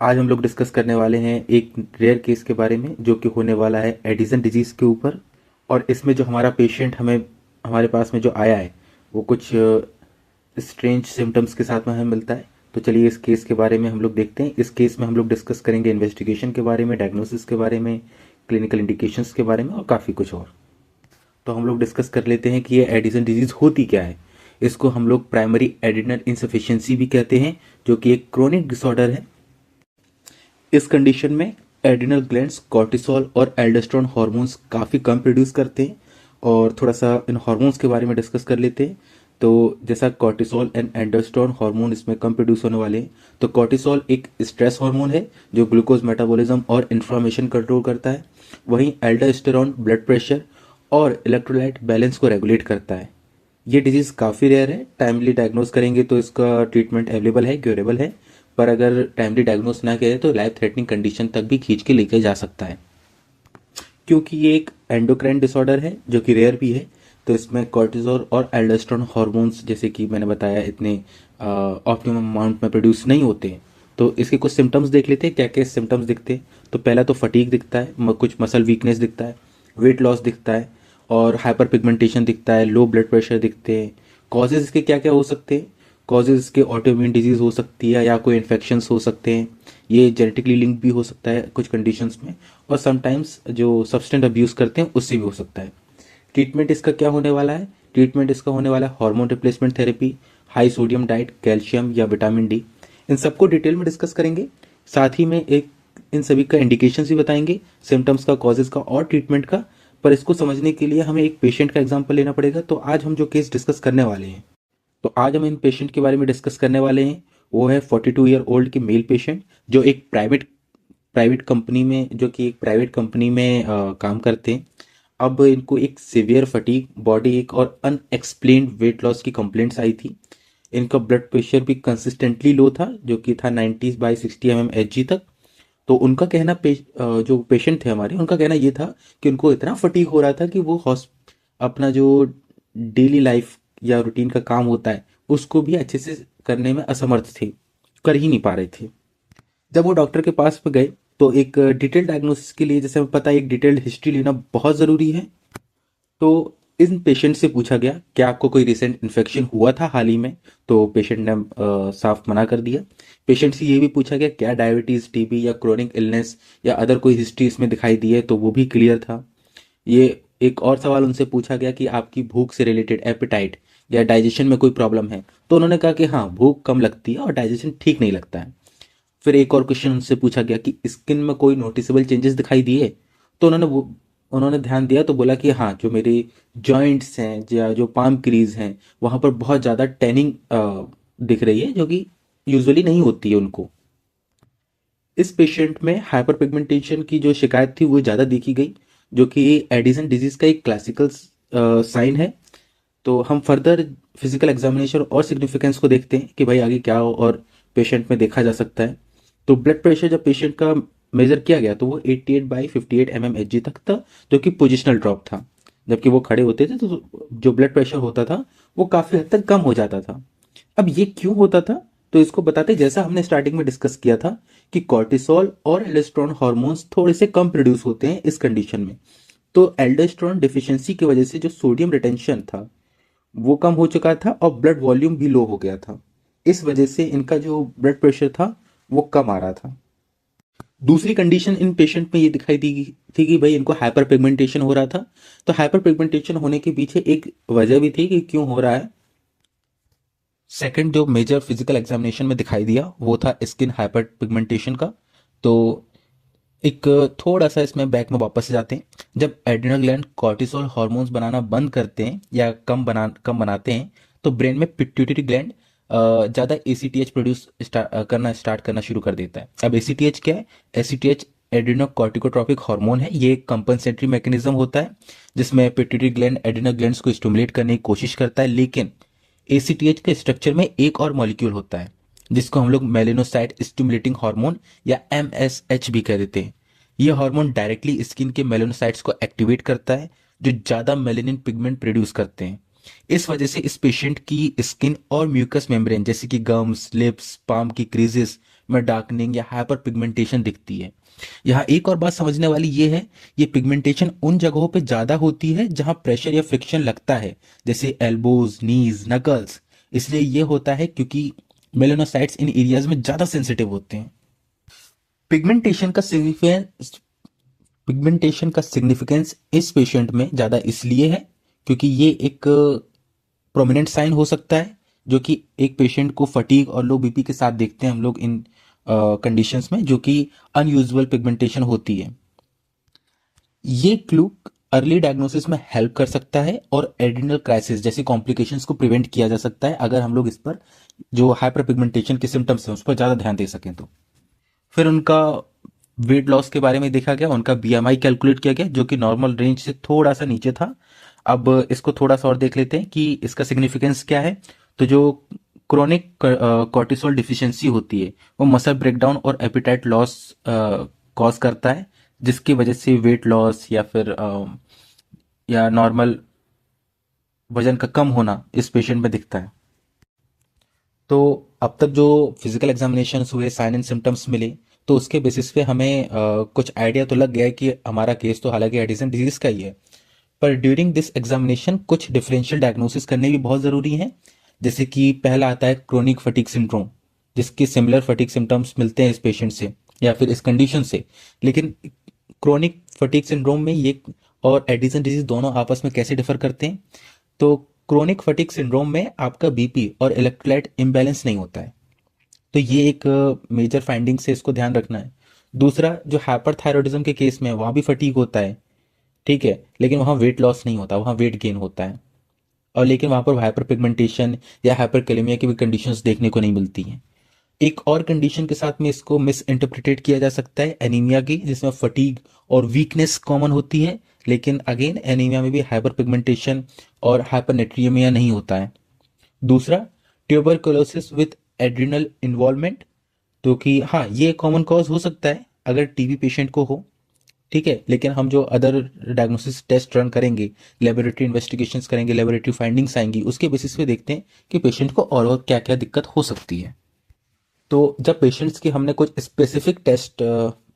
आज हम लोग डिस्कस करने वाले हैं एक रेयर केस के बारे में जो कि होने वाला है एडिसन डिजीज के ऊपर। और इसमें जो हमारा पेशेंट हमें हमारे पास में जो आया है वो कुछ स्ट्रेंज सिम्टम्स के साथ में हमें मिलता है। तो चलिए इस केस के बारे में हम लोग देखते हैं। इस केस में हम लोग डिस्कस करेंगे इन्वेस्टिगेशन के बारे में, डायग्नोसिस के बारे में, क्लिनिकल इंडिकेशंस के बारे में और काफ़ी कुछ और। तो हम लोग डिस्कस कर लेते हैं कि ये एडिसन डिजीज होती क्या है। इसको हम लोग प्राइमरी एडिनल इंसफिशियंसी भी कहते हैं, जो कि एक क्रोनिक डिसऑर्डर है। इस कंडीशन में एड्रिनल ग्लैंड्स कॉर्टिसोल और एल्डोस्टेरोन हार्मोन्स काफ़ी कम प्रोड्यूस करते हैं। और थोड़ा सा इन हार्मोन्स के बारे में डिस्कस कर लेते हैं। तो जैसा कॉर्टिसोल एंड एल्डोस्टेरोन हार्मोन इसमें कम प्रोड्यूस होने वाले हैं। तो कॉर्टिसोल एक स्ट्रेस हार्मोन है जो ग्लूकोज मेटाबॉलिज्म और इन्फ्लामेशन कंट्रोल करता है। वहीं एल्डोस्टेरोन ब्लड प्रेशर और इलेक्ट्रोलाइट बैलेंस को रेगुलेट करता है। ये डिजीज़ काफ़ी रेयर है। टाइमली डायग्नोस करेंगे तो इसका ट्रीटमेंट अवेलेबल है, क्योरेबल है। पर अगर टाइमली डायग्नोस ना करें तो लाइफ थ्रेटनिंग कंडीशन तक भी खींच के लेके जा सकता है। क्योंकि ये एक एंडोक्राइन डिसऑर्डर है जो कि रेयर भी है, तो इसमें कॉर्टिसोल और एल्डोस्टेरोन हार्मोन्स जैसे कि मैंने बताया इतने ऑप्टिमम अमाउंट में प्रोड्यूस नहीं होते हैं। तो इसके कुछ सिम्टम्स देख लेते हैं, क्या क्या सिम्टम्स दिखते हैं। तो पहला तो फटीग दिखता है, कुछ मसल वीकनेस दिखता है, वेट लॉस दिखता है और हाइपर पिगमेंटेशन दिखता है, लो ब्लड प्रेशर दिखते हैं। कॉजेज इसके क्या क्या हो सकते हैं? कॉजेज के ऑटोइम्यून डिजीज हो सकती है या कोई इन्फेक्शंस हो सकते हैं। ये जेनेटिकली लिंक भी हो सकता है कुछ कंडीशंस में, और समटाइम्स जो सब्सटेंस अब्यूज़ करते हैं उससे भी हो सकता है। ट्रीटमेंट इसका क्या होने वाला है? ट्रीटमेंट इसका होने वाला है hormone replacement therapy, high sodium diet, calcium या विटामिन डी। इन सबको डिटेल में डिस्कस करेंगे। साथ ही में एक इन सभी का इंडिकेशंस भी बताएंगे, सिम्टम्स का, कॉजेज का और ट्रीटमेंट का। पर इसको समझने के लिए हमें एक पेशेंट का एग्जाम्पल लेना पड़ेगा। तो आज हम जो केस डिस्कस करने वाले हैं, तो आज हम इन पेशेंट के बारे में डिस्कस करने वाले हैं। वो है 42 ईयर ओल्ड के मेल पेशेंट जो एक प्राइवेट प्राइवेट कंपनी में जो कि एक प्राइवेट कंपनी में काम करते हैं। अब इनको एक सीवियर फटीग, बॉडी एक और अनएक्सप्लेन्ड वेट लॉस की कंप्लेंट्स आई थी। इनका ब्लड प्रेशर भी कंसिस्टेंटली लो था, जो कि था 90/60 mmHg तक। तो उनका कहना जो पेशेंट थे हमारे, उनका कहना ये था कि उनको इतना फटीग हो रहा था कि वो अपना जो डेली लाइफ या रूटीन का काम होता है उसको भी अच्छे से करने में असमर्थ थे, कर ही नहीं पा रहे थे। जब वो डॉक्टर के पास में गए तो एक डिटेल डायग्नोसिस के लिए, जैसे हमें पता है, एक डिटेल्ड हिस्ट्री लेना बहुत ज़रूरी है। तो इन पेशेंट से पूछा गया क्या आपको कोई रिसेंट इन्फेक्शन हुआ था हाल ही में? तो पेशेंट ने साफ मना कर दिया। पेशेंट से ये भी पूछा गया क्या डायबिटीज़, टीबी या क्रोनिक इलनेस या अदर कोई हिस्ट्री इसमें दिखाई दी है? तो वो भी क्लियर था। ये एक और सवाल उनसे पूछा गया कि आपकी भूख से रिलेटेड एपेटाइट या डाइजेशन में कोई प्रॉब्लम है? तो उन्होंने कहा कि हाँ, भूख कम लगती है और डाइजेशन ठीक नहीं लगता है। फिर एक और क्वेश्चन उनसे पूछा गया कि स्किन में कोई नोटिसेबल चेंजेस दिखाई दिए? तो उन्होंने ध्यान दिया तो बोला कि हाँ, जो मेरे जॉइंट्स हैं या जो पाम क्रीज हैं वहाँ पर बहुत ज़्यादा टैनिंग दिख रही है, जो कि यूजुअली नहीं होती है उनको। इस पेशेंट में हाइपर पिगमेंटेशन की जो शिकायत थी वो ज़्यादा देखी गई, जो कि एडिसन डिजीज का एक क्लासिकल साइन है। तो हम फर्दर फिजिकल एग्जामिनेशन और सिग्निफिकेंस को देखते हैं कि भाई आगे क्या हो और पेशेंट में देखा जा सकता है। तो ब्लड प्रेशर जब पेशेंट का मेजर किया गया तो वो 88/58 mmHg तक था, जो कि पोजिशनल ड्रॉप था। जबकि वो खड़े होते थे तो जो ब्लड प्रेशर होता था वो काफ़ी हद तक कम हो जाता था। अब ये क्यों होता था? तो इसको बताते, जैसा हमने स्टार्टिंग में डिस्कस किया था कि कॉर्टिसोल और एल्डोस्टेरोन हार्मोन्स थोड़े से कम प्रोड्यूस होते हैं इस कंडीशन में। तो एल्डोस्टेरोन डिफिशियंसी की वजह से जो सोडियम रिटेंशन था वो कम हो चुका था और ब्लड वॉल्यूम भी लो हो गया था। इस वजह से इनका जो ब्लड प्रेशर था वो कम आ रहा था। दूसरी कंडीशन इन पेशेंट में ये दिखाई दी थी कि भाई इनको हाइपर पिगमेंटेशन हो रहा था। तो हाइपर पिगमेंटेशन होने के पीछे एक वजह भी थी कि क्यों हो रहा है। सेकंड जो मेजर फिजिकल एग्जामिनेशन में दिखाई दिया वो था स्किन हाइपर पिगमेंटेशन का। तो एक थोड़ा सा इसमें बैक में वापस से जाते हैं। जब एड्रिनल ग्लैंड कॉर्टिसोल हार्मोन्स बनाना बंद करते हैं या कम बनाते हैं तो ब्रेन में पिट्यूटरी ग्लैंड ज़्यादा एसीटीएच प्रोड्यूस स्टार्ट करना शुरू कर देता है। अब एसीटीएच क्या है? एसीटीएच एड्रिनोकॉर्टिकोट्रोपिक हार्मोन है। ये एक कंपनसेटरी मैकेनिज्म होता है जिसमें पिट्यूटरी ग्लैंड एड्रिनल ग्लैंड्स को स्टिमुलेट करने की कोशिश करता है। लेकिन एसीटीएच के स्ट्रक्चर में एक और मॉलिक्यूल होता है जिसको हम लोग मेलेनोसाइट स्टिमुलेटिंग हार्मोन या एमएसएच भी कह देते हैं। यह हार्मोन डायरेक्टली स्किन के मेलेनोसाइट्स को एक्टिवेट करता है जो ज़्यादा मेलेनिन पिगमेंट प्रोड्यूस करते हैं। इस वजह से इस पेशेंट की स्किन और म्यूकस मेम्ब्रेन जैसे कि गम्स, लिप्स, पाम की क्रीजेस में डार्कनिंग या हाइपर पिगमेंटेशन दिखती है। यहाँ एक और बात समझने वाली ये है, ये पिगमेंटेशन उन जगहों पे ज़्यादा होती है जहाँ प्रेशर या फ्रिक्शन लगता है, जैसे एल्बोज, नीज, नकल्स। इसलिए ये होता है क्योंकि मेलानोसाइट्स इन एरियाज में ज़्यादा सेंसिटिव होते हैं। पिगमेंटेशन का सिग्निफिकेंस पिगमेंटेशन का सिग्निफिकेंस इस पेशेंट में ज़्यादा इसलिए है क्योंकि ये एक प्रोमिनेंट साइन हो सकता है, जो कि एक पेशेंट को फटीग और लो बीपी के साथ देखते हैं हम लोग इन कंडीशंस में, जो कि अनयूजुअल पिगमेंटेशन होती है। ये क्लू अर्ली डायग्नोसिस में हेल्प कर सकता है और एड्रिनल क्राइसिस जैसी कॉम्प्लिकेशंस को प्रिवेंट किया जा सकता है अगर हम लोग इस पर, जो हाइपर पिगमेंटेशन के सिम्टम्स हैं, उस पर ज़्यादा ध्यान दे सकें तो। फिर उनका वेट लॉस के बारे में देखा गया, उनका बीएमआई कैलकुलेट किया गया जो कि नॉर्मल रेंज से थोड़ा सा नीचे था। अब इसको थोड़ा सा और देख लेते हैं कि इसका सिग्निफिकेंस क्या है। तो जो क्रोनिक कॉर्टिसोल डिफिशियंसी होती है वो मसल ब्रेकडाउन और एपिटाइट लॉस कॉज करता है, जिसकी वजह से वेट लॉस या फिर या नॉर्मल वजन का कम होना इस पेशेंट में दिखता है। तो अब तक जो फिजिकल एग्जामिनेशन हुए, साइन एंड सिम्टम्स मिले, तो उसके बेसिस पे हमें कुछ आइडिया तो लग गया है कि हमारा केस तो हालांकि एडिसन डिजीज का ही है। पर ड्यूरिंग दिस एग्जामिनेशन कुछ डिफरेंशियल डायग्नोसिस करने भी बहुत ज़रूरी हैं। जैसे कि पहला आता है क्रोनिक फटीग सिंड्रोम, जिसके सिमिलर फटीग सिम्टम्स मिलते हैं इस पेशेंट से या फिर इस कंडीशन से। लेकिन क्रोनिक फटीग सिंड्रोम में ये और एडिसन डिजीज दोनों आपस में कैसे डिफर करते हैं? तो क्रोनिक फटीग सिंड्रोम में आपका बीपी और इलेक्ट्रोलाइट इम्बैलेंस नहीं होता है, तो ये एक मेजर फाइंडिंग से इसको ध्यान रखना है। दूसरा, जो हाइपरथायरॉयडिज्म के केस में वहाँ भी फटीग होता है, ठीक है, लेकिन वहाँ वेट लॉस नहीं होता, वहाँ वेट गेन होता है। और लेकिन वहाँ पर हाइपर पिगमेंटेशन या हाइपरकैलेमिया की भी कंडीशंस देखने को नहीं मिलती हैं। एक और कंडीशन के साथ में इसको मिस इंटरप्रिटेट किया जा सकता है, एनीमिया की, जिसमें फटीग और वीकनेस कॉमन होती है, लेकिन अगेन एनीमिया में भी हाइपर पिगमेंटेशन और हाइपरनेट्रियमिया नहीं होता है। दूसरा, ट्यूबरकुलोसिस विद एड्रिनल इन्वॉल्वमेंट, तो कि हाँ, ये कॉमन कॉज हो सकता है अगर टीबी पेशेंट को हो, ठीक है, लेकिन हम जो अदर डायग्नोसिस टेस्ट रन करेंगे, लेबोरेटरी इन्वेस्टिगेशंस करेंगे, लेबोरेटरी फाइंडिंग्स आएंगी, उसके बेसिस पे देखते हैं कि पेशेंट को और क्या क्या दिक्कत हो सकती है। तो जब पेशेंट्स की हमने कुछ स्पेसिफिक टेस्ट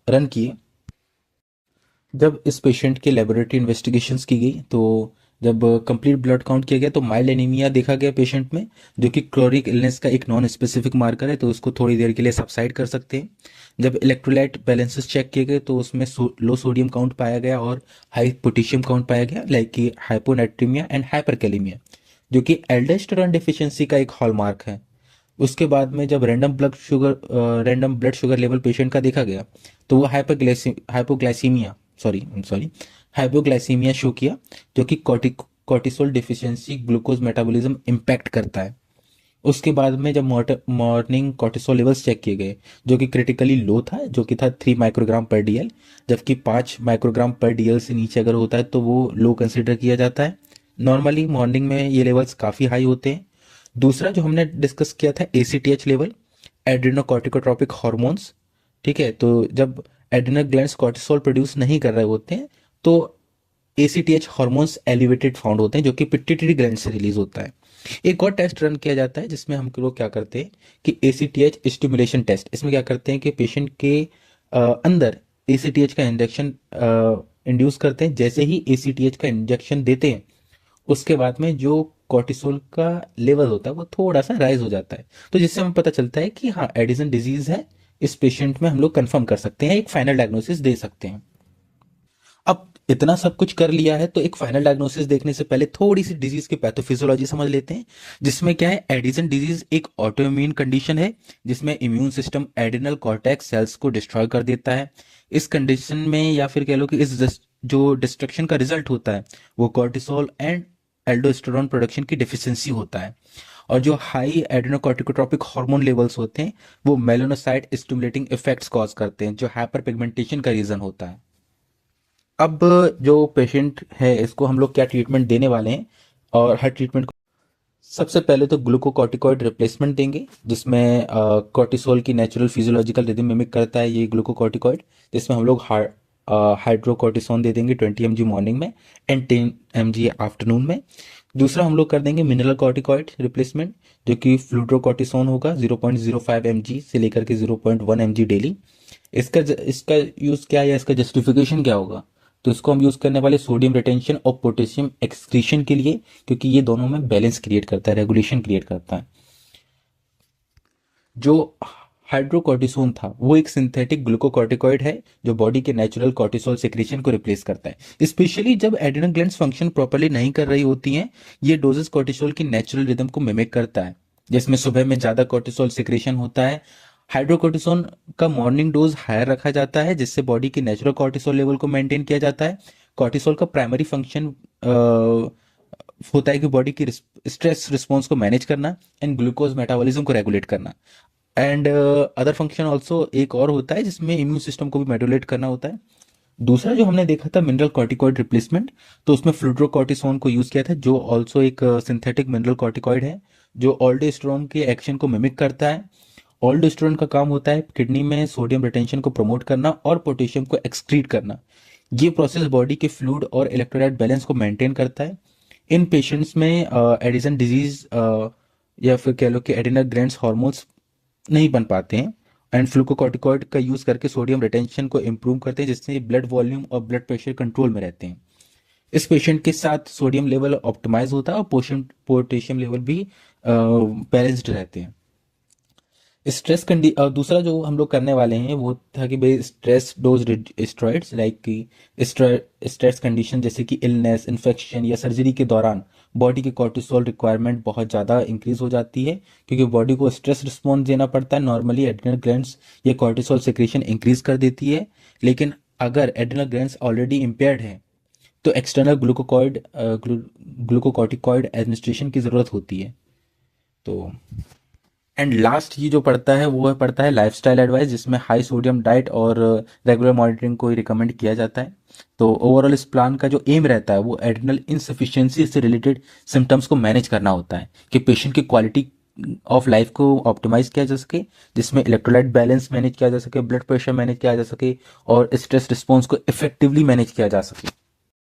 रन किए, जब इस पेशेंट के लेबोरेटरी इन्वेस्टिगेशंस की गई, तो जब कंप्लीट ब्लड काउंट किया गया तो माइल्ड एनीमिया देखा गया पेशेंट में, जो कि क्रोनिक इलनेस का एक नॉन स्पेसिफिक मार्कर है, तो उसको थोड़ी देर के लिए सबसाइड कर सकते हैं। जब इलेक्ट्रोलाइट बैलेंसेस चेक किए गए तो उसमें लो सोडियम काउंट पाया गया और हाई पोटेशियम काउंट पाया गया, लाइक कि हाइपोनेट्रीमिया एंड हाइपरकैलेमिया, जो कि एल्डोस्टेरोन डिफिशियंसी का एक हॉलमार्क है। उसके बाद में जब random blood sugar level patient का देखा गया, तो वो हाइपोग्लाइसीमिया शो किया, जो कि cortisol deficiency glucose metabolism impact करता है। उसके बाद में जब मॉर्निंग कॉर्टिसोल लेवल्स चेक किए गए, जो कि क्रिटिकली लो था, जो कि था 3 माइक्रोग्राम पर डीएल, जबकि 5 माइक्रोग्राम पर डीएल से नीचे अगर होता है तो वो लो कंसिडर किया जाता है। नॉर्मली मॉर्निंग में ये लेवल्स काफ़ी हाई होते हैं। दूसरा जो हमने डिस्कस किया था, एसीटीएच लेवल, एड्रेनोकॉर्टिकोट्रोपिक हॉर्मोन्स, ठीक है, तो जब एड्रेनल ग्लैंड्स कॉर्टिसोल प्रोड्यूस नहीं कर रहे होते हैं तो एसीटीएच हॉर्मोन्स एलिवेटेड फाउंड होते हैं, जो कि पिट्यूटरी ग्लैंड से रिलीज होता है। एक और टेस्ट रन किया जाता है जिसमें हम लोग क्या करते हैं कि एसीटीएच स्टिमुलेशन टेस्ट, इसमें क्या करते हैं कि पेशेंट के अंदर एसीटीएच का इंजेक्शन इंड्यूस करते हैं। जैसे ही एसीटीएच का इंजेक्शन देते हैं, उसके बाद में जो कॉर्टिसोल का लेवल होता है वो थोड़ा सा राइज हो जाता है, तो जिससे हमें पता चलता है कि हाँ, एडिसन डिजीज है इस पेशेंट में, हम लोग कंफर्म कर सकते हैं, एक फाइनल डायग्नोसिस दे सकते हैं। अब इतना सब कुछ कर लिया है तो एक फाइनल डायग्नोसिस देखने से पहले थोड़ी सी डिजीज की पैथोफिजियोलॉजी समझ लेते हैं, जिसमें क्या है, एडिसन डिजीज एक ऑटोइम्यून कंडीशन है जिसमें immune system adrenal cortex cells को डिस्ट्रॉय कर देता है। इस कंडीशन में, या फिर कह लो कि जो डिस्ट्रक्शन का रिजल्ट होता है वो कॉर्टिसोल एंड एल्डोस्टेरोन प्रोडक्शन की डिफिशियंसी होता है, और जो हाई एड्रेनोकॉर्टिकोट्रोपिक हार्मोन लेवल्स होते हैं वो मेलानोसाइट स्टिमुलेटिंग इफेक्ट्स कॉज करते हैं, जो हाइपर पिगमेंटेशन का रीजन होता है। अब जो पेशेंट है इसको हम लोग क्या ट्रीटमेंट देने वाले हैं, और हर ट्रीटमेंट को सबसे पहले तो ग्लूकोकॉर्टिकॉइड रिप्लेसमेंट देंगे, जिसमें कॉर्टिसोल की नेचुरल फिजियोलॉजिकल रिदम मिमिक करता है ये ग्लूकोकॉर्टिकॉइड, जिसमें हम लोग हाइड्रोकॉर्टिसोन दे देंगे 20 mg मॉर्निंग में एंड 10 mg आफ्टरनून में। दूसरा हम लोग कर देंगे मिनरल कॉर्टिकॉइड रिप्लेसमेंट, जो कि फ्लूड्रोकॉर्टिसोन होगा 0.05 mg से लेकर के 0.1 mg डेली। इसका यूज क्या है या इसका जस्टिफिकेशन क्या होगा? तो इसको हम यूज करने वाले सोडियम रिटेंशन और पोटेशियम एक्सक्रीशन के लिए, क्योंकि ये दोनों में बैलेंस क्रिएट करता है, रेगुलेशन क्रिएट करता है। जो हाइड्रोकॉर्टिसोन था वो एक सिंथेटिक ग्लूकोकॉर्टिकॉइड है जो बॉडी के नेचुरल कॉर्टिसोल सिक्रीशन को रिप्लेस करता है। स्पेशली जब एड्रेनल ग्लैंड्स फंक्शन प्रॉपर्ली नहीं कर रही होती हैं, ये डोजेस कॉर्टिसोल की नेचुरल रिदम को मिमिक करता है, जिसमें सुबह में ज्यादा कॉर्टिसोल सिक्रीशन होता है। हाइड्रोकॉर्टिसोन का मॉर्निंग डोज हायर रखा जाता है, जिससे बॉडी की नेचुरल कॉर्टिसोल लेवल को मेंटेन किया जाता है। कॉर्टिसोल का प्राइमरी फंक्शन होता है कि बॉडी की स्ट्रेस रिस्पॉन्स को मैनेज करना एंड ग्लूकोज मेटाबॉलिज्म को रेगुलेट करना। एंड अदर फंक्शन ऑल्सो एक और होता है जिसमें इम्यून सिस्टम को भी मॉड्यूलेट करना होता है। दूसरा जो हमने देखा था मिनरल कॉर्टिकॉइड रिप्लेसमेंट, तो उसमें फ्लूड्रोकॉर्टिसोन को यूज किया था, जो ऑल्सो एक सिंथेटिक मिनरल कॉर्टिकॉइड है जो ऑल्डोस्टेरोन के एक्शन को मिमिक करता है। ऑल्डोस्टेरोन का काम होता है किडनी में सोडियम रिटेंशन को प्रमोट करना और पोटेशियम को एक्सक्रीट करना। ये प्रोसेस बॉडी के फ्लूइड और इलेक्ट्रोलाइट बैलेंस को मेंटेन करता है। इन पेशेंट्स में एडिसन डिजीज या फिर कह लो कि एडिनल ग्लैंड्स हार्मोन्स नहीं बन पाते हैं, एंड फ्लूकोकॉर्टिकॉइड का यूज करके सोडियम रिटेंशन को इम्प्रूव करते हैं, जिससे ब्लड वॉल्यूम और ब्लड प्रेशर कंट्रोल में रहते हैं। इस पेशेंट के साथ सोडियम लेवल ऑप्टिमाइज होता है और पोटेशियम लेवल भी बैलेंस्ड रहते हैं। दूसरा जो हम लोग करने वाले हैं वो था कि भाई स्ट्रेस डोज स्टेरॉइड्स, लाइक कि स्ट्रेस कंडीशन जैसे कि इलनेस, इन्फेक्शन या सर्जरी के दौरान बॉडी की कॉर्टिसोल रिक्वायरमेंट बहुत ज़्यादा इंक्रीज हो जाती है, क्योंकि बॉडी को स्ट्रेस रिस्पॉन्स देना पड़ता है। नॉर्मली एड्रिनल ग्लैंड्स ये कॉर्टिसोल सिक्रीशन इंक्रीज कर देती है, लेकिन अगर एड्रिनल ग्लैंड्स ऑलरेडी इम्पेयर्ड है तो एक्सटर्नल ग्लूकोकॉर्टिकॉइड एडमिनिस्ट्रेशन की ज़रूरत होती है। तो एंड लास्ट ये जो पड़ता है वो पड़ता है लाइफस्टाइल एडवाइस, जिसमें हाई सोडियम डाइट और रेगुलर मॉनिटरिंग को रिकमेंड किया जाता है। तो ओवरऑल इस प्लान का जो एम रहता है वो एड्रिनल इनसफिशिएंसी से रिलेटेड सिम्टम्स को मैनेज करना होता है, कि पेशेंट की क्वालिटी ऑफ लाइफ को ऑप्टिमाइज किया जा सके, जिसमें इलेक्ट्रोलाइट बैलेंस मैनेज किया जा सके, ब्लड प्रेशर मैनेज किया जा सके और स्ट्रेस रिस्पॉन्स को इफेक्टिवली मैनेज किया जा सके।